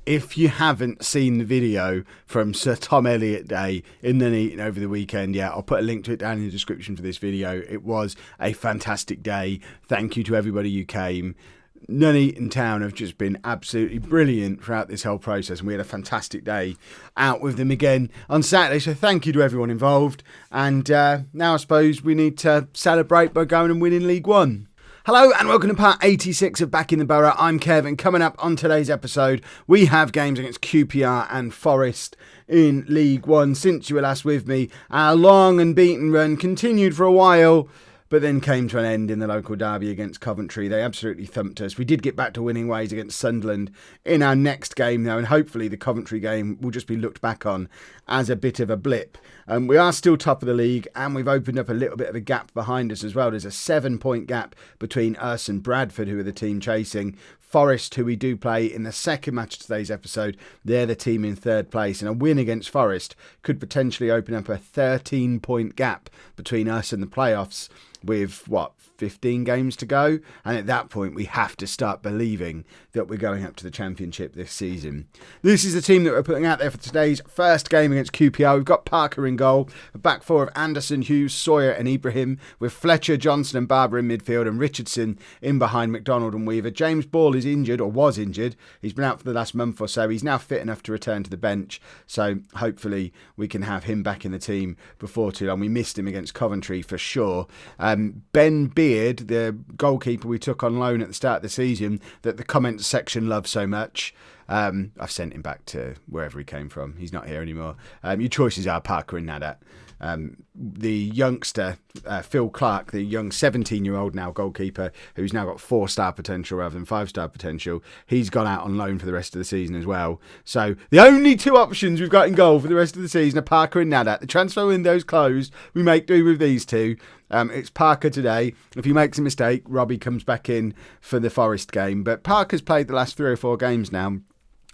if you haven't seen the video from Sir Tom Elliott Day in Nuneaton over the weekend, I'll put a link to it down in the description for this video. It was a fantastic day. Thank you to everybody who came. Nuneaton Town have just been absolutely brilliant throughout this whole process, and we had a fantastic day out with them again on Saturday. So thank you to everyone involved. And now I suppose we need to celebrate by going and winning League One. Hello and welcome to part 86 of Backing the Boro. I'm Kevin. Coming up on today's episode, we have games against QPR and Forest in League One. Since you were last with me, our long and beaten run continued for a while, but then came to an end in the local derby against Coventry. They absolutely thumped us. We did get back to winning ways against Sunderland in our next game now, and hopefully the Coventry game will just be looked back on as a bit of a blip. We are still top of the league, and we've opened up a little bit of a gap behind us as well. There's a 7-point gap between us and Bradford, who are the team chasing. Forest, who we do play in the second match of today's episode, they're the team in third place, and a win against Forest could potentially open up a 13-point gap between us and the playoffs with, 15 games to go, and at that point we have to start believing that we're going up to the Championship this season. This is the team that we're putting out there for today's first game against QPR. We've got Parker in goal, a back four of Anderson, Hughes, Sawyer and Ibrahim, with Fletcher, Johnson and Barber in midfield, and Richardson in behind McDonald and Weaver. James Ball is injured, or was injured. He's been out for the last month or so. He's now fit enough to return to the bench, so hopefully we can have him back in the team before too long. We missed him against Coventry for sure. Ben Beard, the goalkeeper we took on loan at the start of the season that the comments section loves so much, I've sent him back to wherever he came from. He's not here anymore. Your choices are Parker and Nadat. The youngster, Phil Clark, the young 17-year-old now goalkeeper, who's now got 4-star potential rather than 5-star potential, he's gone out on loan for the rest of the season as well. So the only two options we've got in goal for the rest of the season are Parker and Nadat. The transfer window's closed. We make do with these two. It's Parker today. If he makes a mistake, Robbie comes back in for the Forest game. But Parker's played the last 3 or 4 games now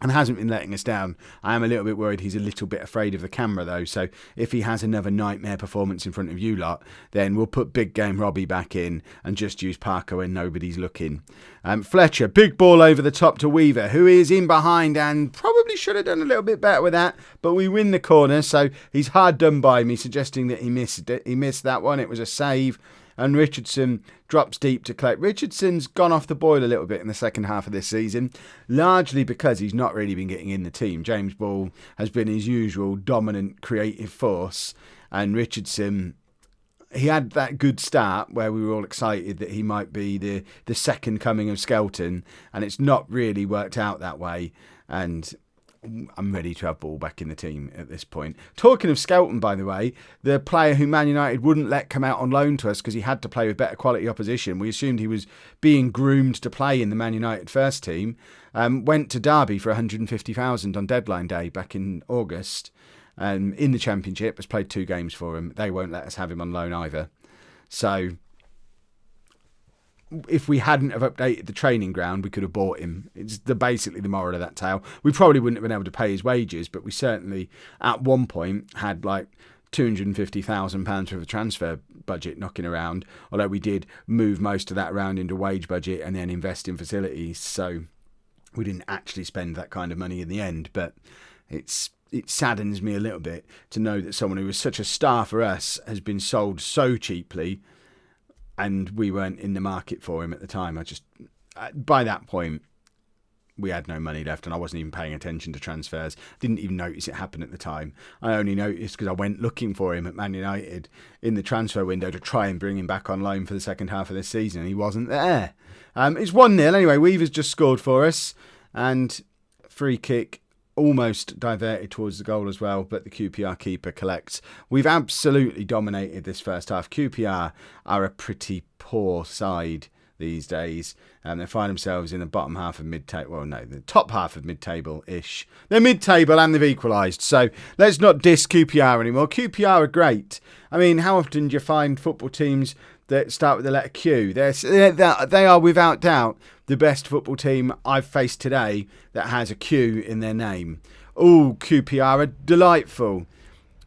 and hasn't been letting us down. I am a little bit worried he's a little bit afraid of the camera though, so if he has another nightmare performance in front of you lot, then we'll put big game Robbie back in and just use Parker when nobody's looking. Fletcher, big ball over the top to Weaver, who is in behind and probably should have done a little bit better with that, but we win the corner, so he's hard done by me suggesting that he missed it. He missed that one. It was a save. And Richardson drops deep to collect. Richardson's gone off the boil a little bit in the second half of this season, largely because he's not really been getting in the team. James Ball has been his usual dominant creative force, and Richardson, he had that good start where we were all excited that he might be the second coming of Skelton, and it's not really worked out that way, and I'm ready to have Ball back in the team at this point. Talking of Skelton, by the way, the player who Man United wouldn't let come out on loan to us because he had to play with better quality opposition, we assumed he was being groomed to play in the Man United first team, went to Derby for 150,000 on deadline day back in August, in the Championship, has played 2 games for him. They won't let us have him on loan either. So if we hadn't have updated the training ground, we could have bought him. It's basically the moral of that tale. We probably wouldn't have been able to pay his wages, but we certainly at one point had like £250,000 worth of transfer budget knocking around, although we did move most of that around into wage budget and then invest in facilities, so we didn't actually spend that kind of money in the end. But it saddens me a little bit to know that someone who was such a star for us has been sold so cheaply, and we weren't in the market for him at the time. By that point, we had no money left, and I wasn't even paying attention to transfers. Didn't even notice it happened at the time. I only noticed because I went looking for him at Man United in the transfer window to try and bring him back on loan for the second half of this season, and he wasn't there. It's 1-0 anyway. Weaver's just scored for us, and free kick almost diverted towards the goal as well, but the QPR keeper collects. We've absolutely dominated this first half. QPR are a pretty poor side these days, and they find themselves in the bottom half of mid-table. Well, no, the top half of mid-table-ish. They're mid-table and they've equalised, so let's not diss QPR anymore. QPR are great. I mean, how often do you find football teams that start with the letter Q? They are without doubt the best football team I've faced today that has a Q in their name. Oh, QPR are delightful.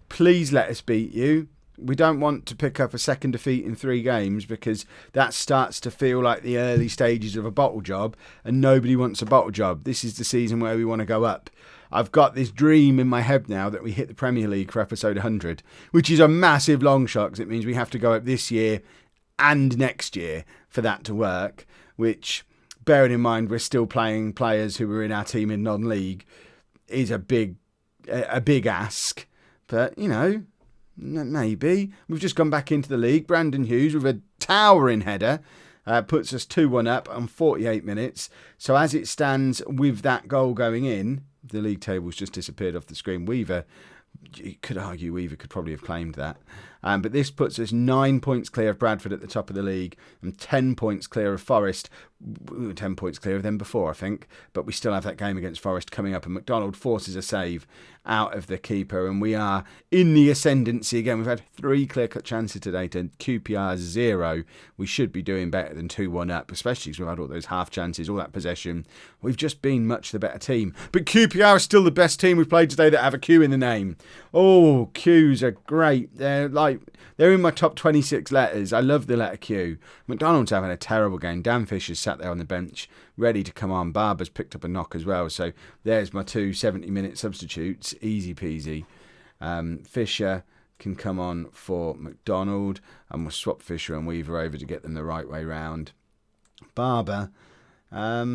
Please let us beat you. We don't want to pick up a second defeat in 3 games, because that starts to feel like the early stages of a bottle job, and nobody wants a bottle job. This is the season where we want to go up. I've got this dream in my head now that we hit the Premier League for episode 100, which is a massive long shot, because it means we have to go up this year and next year for that to work, which, bearing in mind we're still playing players who were in our team in non-league, is a big ask. But, you know, maybe. We've just gone back into the league. Brandon Hughes with a towering header puts us 2-1 up on 48 minutes. So as it stands with that goal going in, the league table's just disappeared off the screen. Weaver, you could argue Weaver could probably have claimed that. But this puts us 9 points clear of Bradford at the top of the league and 10 points clear of Forest. 10 points clear of them before, I think. But we still have that game against Forest coming up, and McDonald forces a save out of the keeper, and we are in the ascendancy again. We've had 3 clear-cut chances today to QPR 0. We should be doing better than 2-1 up, especially because we've had all those half chances, all that possession. We've just been much the better team. But QPR is still the best team we've played today that have a Q in the name. Oh, Qs are great. They're in my top 26 letters. I love the letter Q. McDonald's having a terrible game. Dan Fisher's sat there on the bench, ready to come on. Barber's picked up a knock as well. So there's my 2 70-minute substitutes. Easy peasy. Fisher can come on for McDonald, and we'll swap Fisher and Weaver over to get them the right way round. Barber, I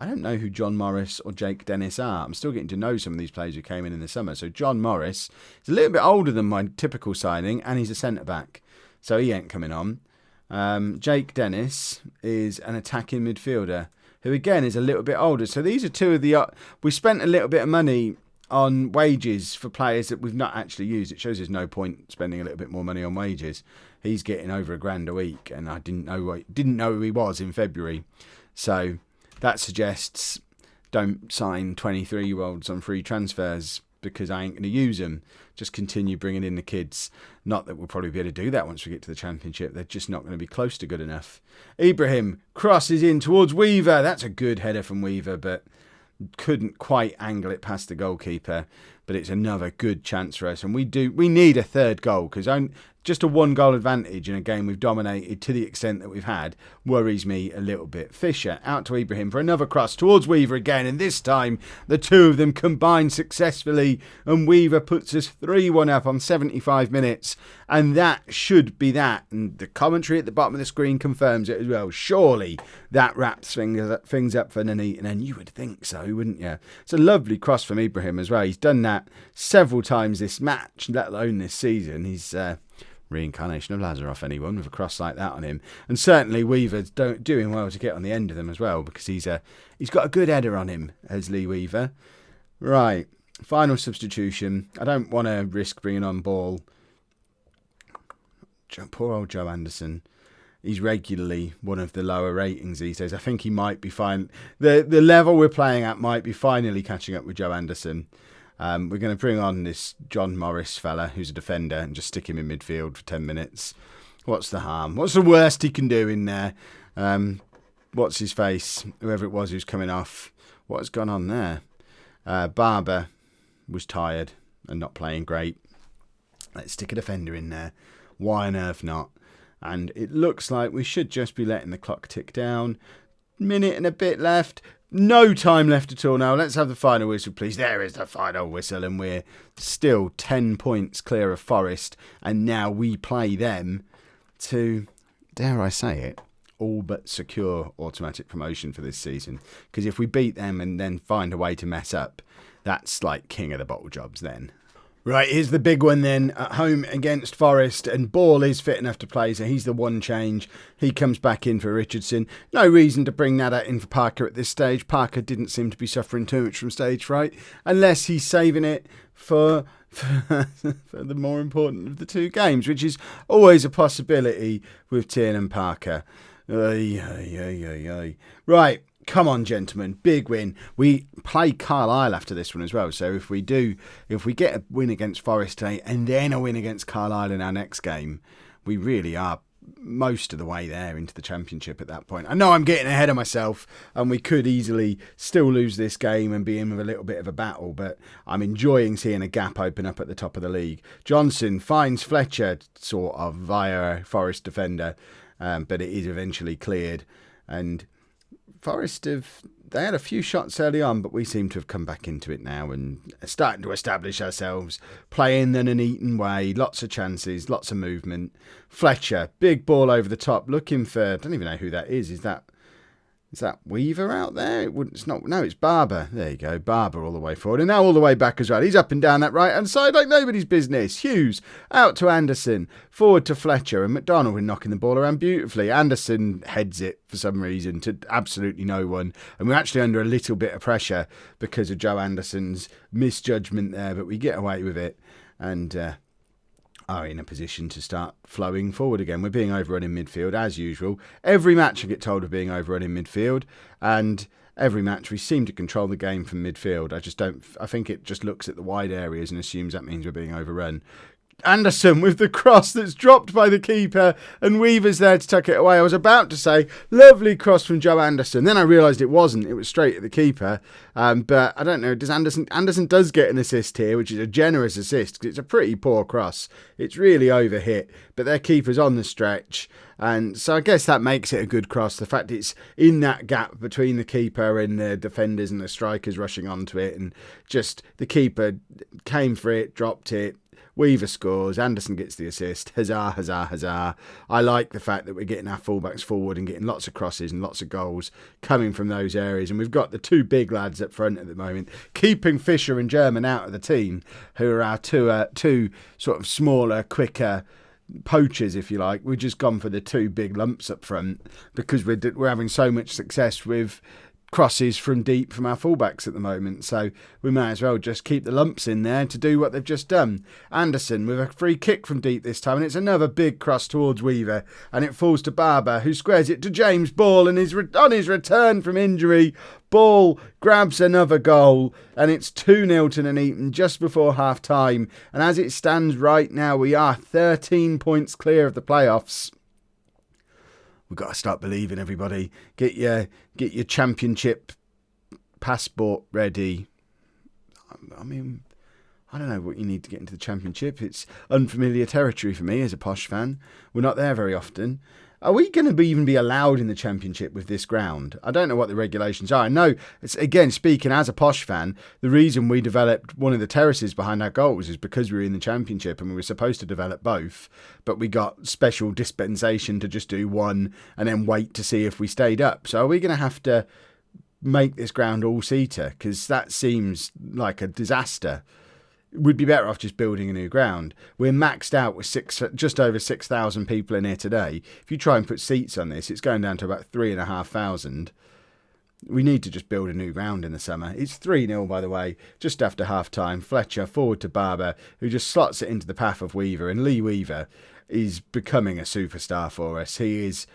don't know who John Morris or Jake Dennis are. I'm still getting to know some of these players who came in the summer. So John Morris is a little bit older than my typical signing, and he's a centre-back. So he ain't coming on. Jake Dennis is an attacking midfielder, who again is a little bit older. So these are 2 of the... we spent a little bit of money on wages for players that we've not actually used. It shows there's no point spending a little bit more money on wages. He's getting over £1,000 a week, and I didn't know who he was in February. So that suggests don't sign 23-year-olds on free transfers, because I ain't going to use them. Just continue bringing in the kids. Not that we'll probably be able to do that once we get to the Championship. They're just not going to be close to good enough. Ibrahim crosses in towards Weaver. That's a good header from Weaver, but couldn't quite angle it past the goalkeeper. But it's another good chance for us, and we need a third goal, because just a 1-goal advantage in a game we've dominated to the extent that we've had worries me a little bit. Fisher out to Ibrahim for another cross towards Weaver again, and this time the 2 of them combine successfully, and Weaver puts us 3-1 up on 75 minutes, and that should be that. And the commentary at the bottom of the screen confirms it as well. Surely that wraps things up for Nuneaton, and you would think so, wouldn't you? It's a lovely cross from Ibrahim as well. He's done that several times this match, let alone this season. He's reincarnation of Lazarus, anyone with a cross like that on him. And certainly Weaver's doing well to get on the end of them as well, because he's got a good header on him, as Lee Weaver. Right, final substitution. I don't want to risk bringing on Ball. Poor old Joe Anderson. He's regularly one of the lower ratings these days. I think he might be fine. The level we're playing at might be finally catching up with Joe Anderson. We're going to bring on this John Morris fella, who's a defender, and just stick him in midfield for 10 minutes. What's the harm? What's the worst he can do in there? What's his face? Whoever it was who's coming off. What's gone on there? Barber was tired and not playing great. Let's stick a defender in there. Why on earth not? And it looks like we should just be letting the clock tick down. Minute and a bit left. No time left at all now. Let's have the final whistle, please. There is the final whistle, and we're still 10 points clear of Forest. And now we play them to, dare I say it, all but secure automatic promotion for this season. Because if we beat them and then find a way to mess up, that's like king of the bottle jobs then. Right, here's the big one then, at home against Forest, and Ball is fit enough to play, so he's the one change. He comes back in for Richardson. No reason to bring that in for Parker at this stage. Parker didn't seem to be suffering too much from stage fright, unless he's saving it for the more important of the 2 games, which is always a possibility with Tiernan Parker. Right. Come on, gentlemen. Big win. We play Carlisle after this one as well. So if we get a win against Forest today and then a win against Carlisle in our next game, we really are most of the way there into the Championship at that point. I know I'm getting ahead of myself, and we could easily still lose this game and be in with a little bit of a battle, but I'm enjoying seeing a gap open up at the top of the league. Johnson finds Fletcher sort of via a Forest defender, but it is eventually cleared. And Forest they had a few shots early on, but we seem to have come back into it now and starting to establish ourselves, playing the Nuneaton way, lots of chances, lots of movement. Fletcher, big ball over the top, looking for, I don't even know who that is. Is that Weaver out there? It's not. No, it's Barber. There you go, Barber all the way forward, and now all the way back as well. He's up and down that right-hand side like nobody's business. Hughes out to Anderson, forward to Fletcher, and McDonald been knocking the ball around beautifully. Anderson heads it for some reason to absolutely no one, and we're actually under a little bit of pressure because of Joe Anderson's misjudgment there, but we get away with it and are in a position to start flowing forward again. We're being overrun in midfield as usual. Every match I get told of being overrun in midfield, and every match we seem to control the game from midfield. I think it just looks at the wide areas and assumes that means we're being overrun. Anderson with the cross that's dropped by the keeper, and Weaver's there to tuck it away. I was about to say, lovely cross from Joe Anderson. Then I realised it wasn't. It was straight at the keeper. But I don't know, does Anderson does get an assist here, which is a generous assist, because it's a pretty poor cross. It's really overhit, but their keeper's on the stretch. And so I guess that makes it a good cross. The fact it's in that gap between the keeper and the defenders and the strikers rushing onto it, and just the keeper came for it, dropped it. Weaver scores, Anderson gets the assist, huzzah, huzzah, huzzah. I like the fact that we're getting our fullbacks forward and getting lots of crosses and lots of goals coming from those areas. And we've got the two big lads up front at the moment, keeping Fisher and German out of the team, who are our two sort of smaller, quicker poachers, if you like. We've just gone for the two big lumps up front because we're having so much success with crosses from deep from our fullbacks at the moment, so we may as well just keep the lumps in there to do what they've just done. Anderson with a free kick from deep this time, and it's another big cross towards Weaver, and it falls to Barber, who squares it to James Ball, and on his return from injury, Ball grabs another goal, and it's 2-0 to Nuneaton just before half time. And as it stands right now, we are 13 points clear of the playoffs. We've got to start believing, everybody. Get your Championship passport ready. I mean, I don't know what you need to get into the Championship. It's unfamiliar territory for me as a posh fan. We're not there very often. Are we going to even be allowed in the Championship with this ground? I don't know what the regulations are. I know, it's, again, speaking as a posh fan, the reason we developed one of the terraces behind our goals is because we were in the Championship and we were supposed to develop both, but we got special dispensation to just do one and then wait to see if we stayed up. So are we going to have to make this ground all-seater? Because that seems like a disaster. We'd be better off just building a new ground. We're maxed out with just over 6,000 people in here today. If you try and put seats on this, it's going down to about 3,500. We need to just build a new ground in the summer. It's 3-0, by the way, just after half-time. Fletcher forward to Barber, who just slots it into the path of Weaver. And Lee Weaver is becoming a superstar for us. He's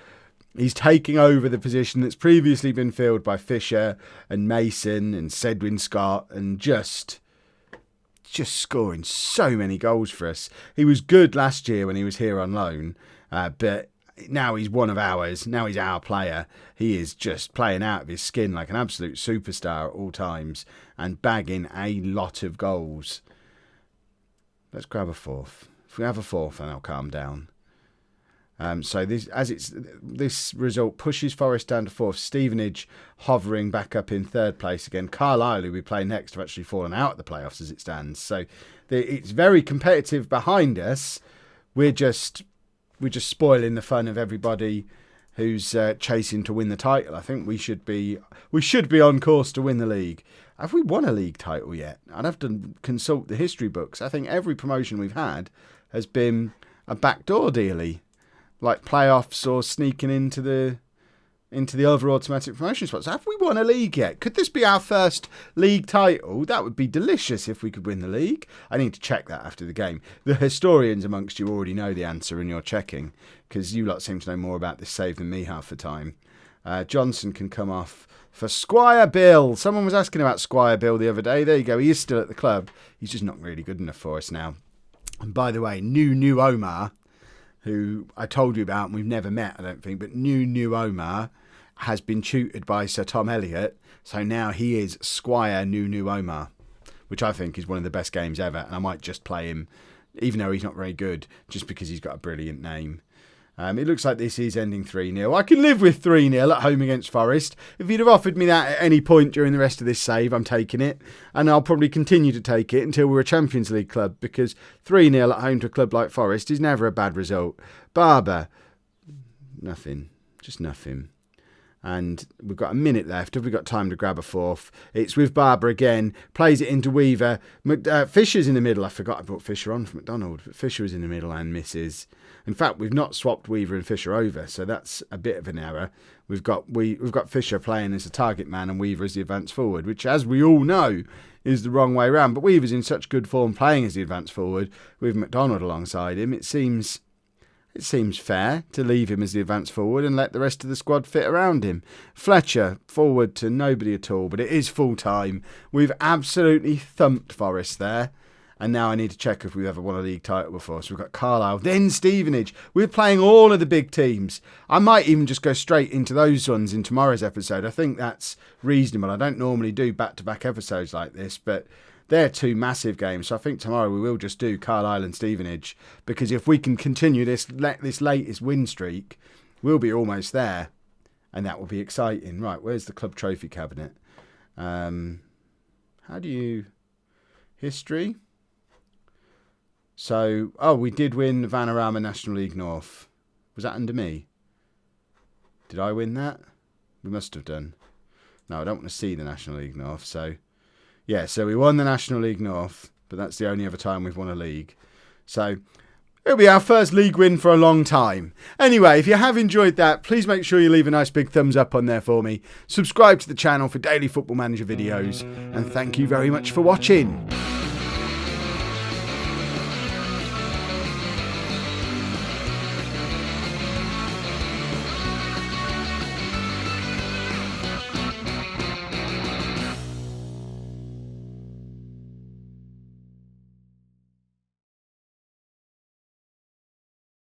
taking over the position that's previously been filled by Fisher and Mason and Sedwin Scott, and just scoring so many goals for us. He was good last year when he was here on loan, but now he's one of ours. Now he's our player. He is just playing out of his skin like an absolute superstar at all times and bagging a lot of goals. Let's grab a fourth. If we have a fourth, then I'll calm down. So this result pushes Forest down to fourth. Stevenage hovering back up in third place again. Carlisle, who we play next, have actually fallen out of the playoffs as it stands. So it's very competitive behind us. We're just spoiling the fun of everybody who's chasing to win the title. I think we should be on course to win the league. Have we won a league title yet? I'd have to consult the history books. I think every promotion we've had has been a backdoor dealie, like playoffs or sneaking into the other automatic promotion spots. Have we won a league yet? Could this be our first league title? That would be delicious if we could win the league. I need to check that after the game. The historians amongst you already know the answer and you're checking, because you lot seem to know more about this save than me half the time. Johnson can come off for Squire Bill. Someone was asking about Squire Bill the other day. There you go. He is still at the club. He's just not really good enough for us now. And by the way, new Omar. who I told you about and we've never met, I don't think, but Nuneaton has been tutored by Sir Tom Elliott, so now he is Squire Nuneaton, which I think is one of the best games ever, and I might just play him, even though he's not very good, just because he's got a brilliant name. It looks like this is ending 3-0. I can live with 3-0 at home against Forest. If you'd have offered me that at any point during the rest of this save, I'm taking it. And I'll probably continue to take it until we're a Champions League club, because 3-0 at home to a club like Forest is never a bad result. Barber, nothing. Just nothing. And we've got a minute left. Have we got time to grab a fourth? It's with Barber again. Plays it into Weaver. Fisher's in the middle. I forgot I brought Fisher on from McDonald. But Fisher is in the middle and misses. In fact, we've not swapped Weaver and Fisher over, so that's a bit of an error. We've got Fisher playing as a target man and Weaver as the advance forward, which, as we all know, is the wrong way round. But Weaver's in such good form playing as the advance forward with McDonald alongside him. It seems fair to leave him as the advance forward and let the rest of the squad fit around him. Fletcher, forward to nobody at all, but it is full time. We've absolutely thumped Forest there. And now I need to check if we've ever won a league title before. So we've got Carlisle, then Stevenage. We're playing all of the big teams. I might even just go straight into those ones in tomorrow's episode. I think that's reasonable. I don't normally do back-to-back episodes like this, but they're two massive games. So I think tomorrow we will just do Carlisle and Stevenage, because if we can continue this latest win streak, we'll be almost there. And that will be exciting. Right, where's the club trophy cabinet? How do you... History... So, we did win the Vanarama National League North. Was that under me? Did I win that? We must have done. No, I don't want to see the National League North. So, yeah, so we won the National League North, but that's the only other time we've won a league. So, it'll be our first league win for a long time. Anyway, if you have enjoyed that, please make sure you leave a nice big thumbs up on there for me. Subscribe to the channel for daily Football Manager videos. And thank you very much for watching.